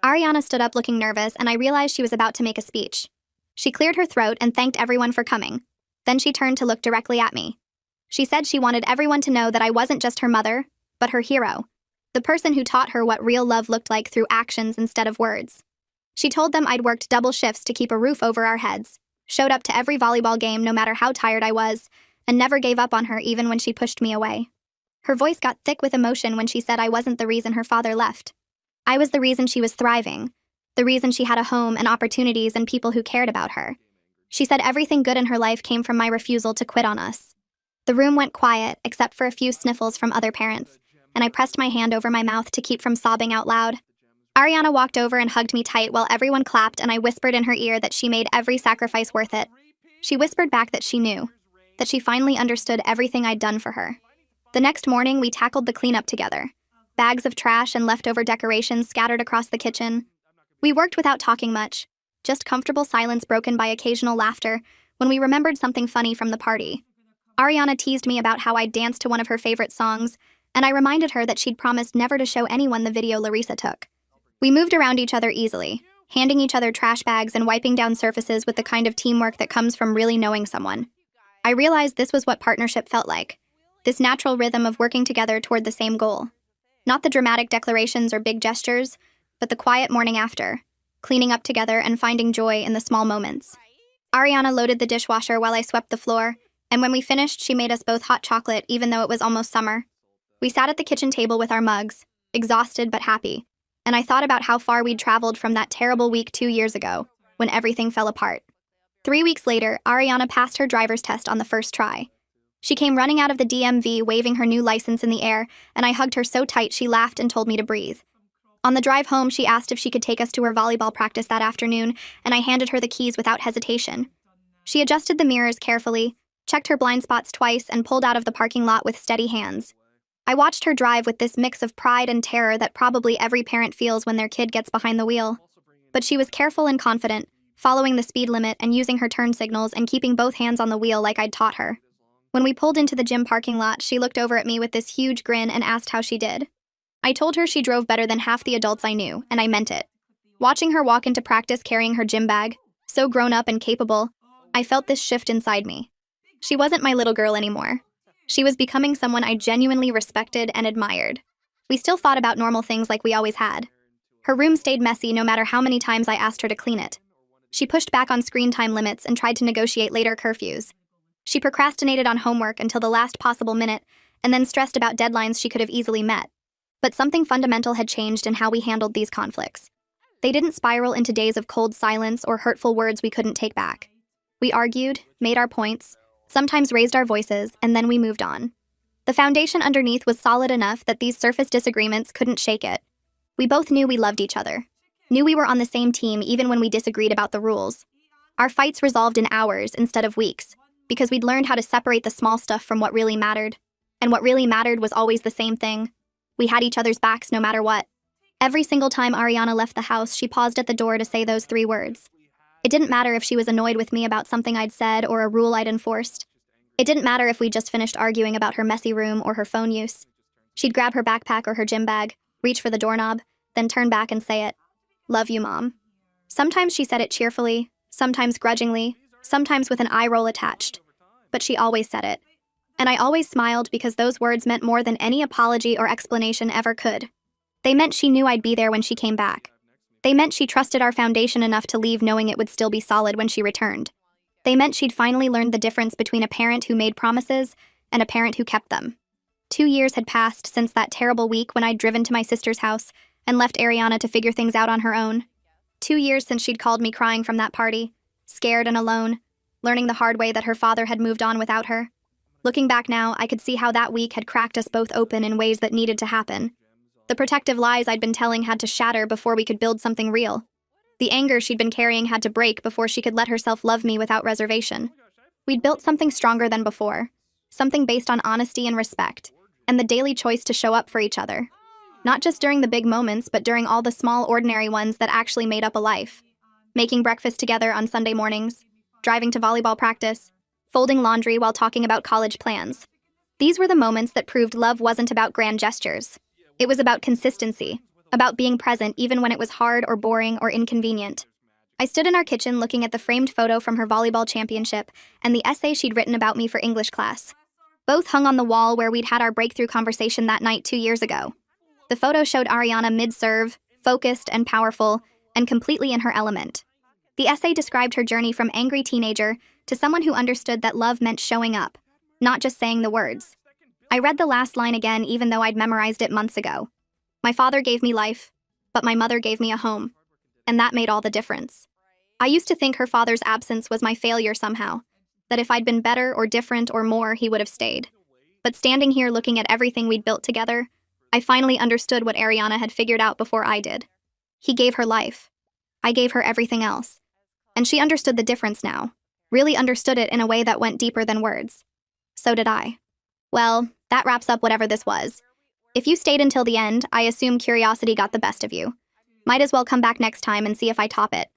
[SPEAKER 1] Ariana stood up looking nervous, and I realized she was about to make a speech. She cleared her throat and thanked everyone for coming. Then she turned to look directly at me. She said she wanted everyone to know that I wasn't just her mother, but her hero, the person who taught her what real love looked like through actions instead of words. She told them I'd worked double shifts to keep a roof over our heads, showed up to every volleyball game no matter how tired I was, and never gave up on her even when she pushed me away. Her voice got thick with emotion when she said I wasn't the reason her father left. I was the reason she was thriving, the reason she had a home and opportunities and people who cared about her. She said everything good in her life came from my refusal to quit on us. The room went quiet, except for a few sniffles from other parents, and I pressed my hand over my mouth to keep from sobbing out loud. Ariana walked over and hugged me tight while everyone clapped, and I whispered in her ear that she made every sacrifice worth it. She whispered back that she knew, that she finally understood everything I'd done for her. The next morning, we tackled the cleanup together. Bags of trash and leftover decorations scattered across the kitchen. We worked without talking much, just comfortable silence broken by occasional laughter when we remembered something funny from the party. Ariana teased me about how I'd danced to one of her favorite songs, and I reminded her that she'd promised never to show anyone the video Larissa took. We moved around each other easily, handing each other trash bags and wiping down surfaces with the kind of teamwork that comes from really knowing someone. I realized this was what partnership felt like, this natural rhythm of working together toward the same goal. Not the dramatic declarations or big gestures, but the quiet morning after, cleaning up together and finding joy in the small moments. Ariana loaded the dishwasher while I swept the floor, and when we finished, she made us both hot chocolate even though it was almost summer. We sat at the kitchen table with our mugs, exhausted but happy, and I thought about how far we'd traveled from that terrible week 2 years ago, when everything fell apart. 3 weeks later, Ariana passed her driver's test on the first try. She came running out of the DMV waving her new license in the air, and I hugged her so tight she laughed and told me to breathe. On the drive home, she asked if she could take us to her volleyball practice that afternoon, and I handed her the keys without hesitation. She adjusted the mirrors carefully, checked her blind spots twice, and pulled out of the parking lot with steady hands. I watched her drive with this mix of pride and terror that probably every parent feels when their kid gets behind the wheel. But she was careful and confident, following the speed limit and using her turn signals and keeping both hands on the wheel like I'd taught her. When we pulled into the gym parking lot, she looked over at me with this huge grin and asked how she did. I told her she drove better than half the adults I knew, and I meant it. Watching her walk into practice carrying her gym bag, so grown up and capable, I felt this shift inside me. She wasn't my little girl anymore. She was becoming someone I genuinely respected and admired. We still thought about normal things like we always had. Her room stayed messy no matter how many times I asked her to clean it. She pushed back on screen time limits and tried to negotiate later curfews. She procrastinated on homework until the last possible minute, and then stressed about deadlines she could have easily met. But something fundamental had changed in how we handled these conflicts. They didn't spiral into days of cold silence or hurtful words we couldn't take back. We argued, made our points, sometimes raised our voices, and then we moved on. The foundation underneath was solid enough that these surface disagreements couldn't shake it. We both knew we loved each other, knew we were on the same team even when we disagreed about the rules. Our fights resolved in hours instead of weeks, because we'd learned how to separate the small stuff from what really mattered. And what really mattered was always the same thing. We had each other's backs no matter what. Every single time Ariana left the house, she paused at the door to say those 3 words. It didn't matter if she was annoyed with me about something I'd said or a rule I'd enforced. It didn't matter if we just finished arguing about her messy room or her phone use. She'd grab her backpack or her gym bag, reach for the doorknob, then turn back and say it. Love you, Mom. Sometimes she said it cheerfully, sometimes grudgingly, sometimes with an eye roll attached. But she always said it. And I always smiled because those words meant more than any apology or explanation ever could. They meant she knew I'd be there when she came back. They meant she trusted our foundation enough to leave knowing it would still be solid when she returned. They meant she'd finally learned the difference between a parent who made promises and a parent who kept them. 2 years had passed since that terrible week when I'd driven to my sister's house and left Ariana to figure things out on her own. 2 years since she'd called me crying from that party, scared and alone, learning the hard way that her father had moved on without her. Looking back now, I could see how that week had cracked us both open in ways that needed to happen. The protective lies I'd been telling had to shatter before we could build something real. The anger she'd been carrying had to break before she could let herself love me without reservation. We'd built something stronger than before, something based on honesty and respect, and the daily choice to show up for each other. Not just during the big moments, but during all the small, ordinary ones that actually made up a life. Making breakfast together on Sunday mornings, driving to volleyball practice, folding laundry while talking about college plans. These were the moments that proved love wasn't about grand gestures. It was about consistency, about being present even when it was hard or boring or inconvenient. I stood in our kitchen looking at the framed photo from her volleyball championship and the essay she'd written about me for English class. Both hung on the wall where we'd had our breakthrough conversation that night 2 years ago. The photo showed Ariana mid-serve, focused and powerful, and completely in her element. The essay described her journey from angry teenager to someone who understood that love meant showing up, not just saying the words. I read the last line again even though I'd memorized it months ago. My father gave me life, but my mother gave me a home. And that made all the difference. I used to think her father's absence was my failure somehow, that if I'd been better or different or more, he would have stayed. But standing here looking at everything we'd built together, I finally understood what Ariana had figured out before I did. He gave her life. I gave her everything else. And she understood the difference now, really understood it in a way that went deeper than words. So did I. Well, that wraps up whatever this was. If you stayed until the end, I assume curiosity got the best of you. Might as well come back next time and see if I top it.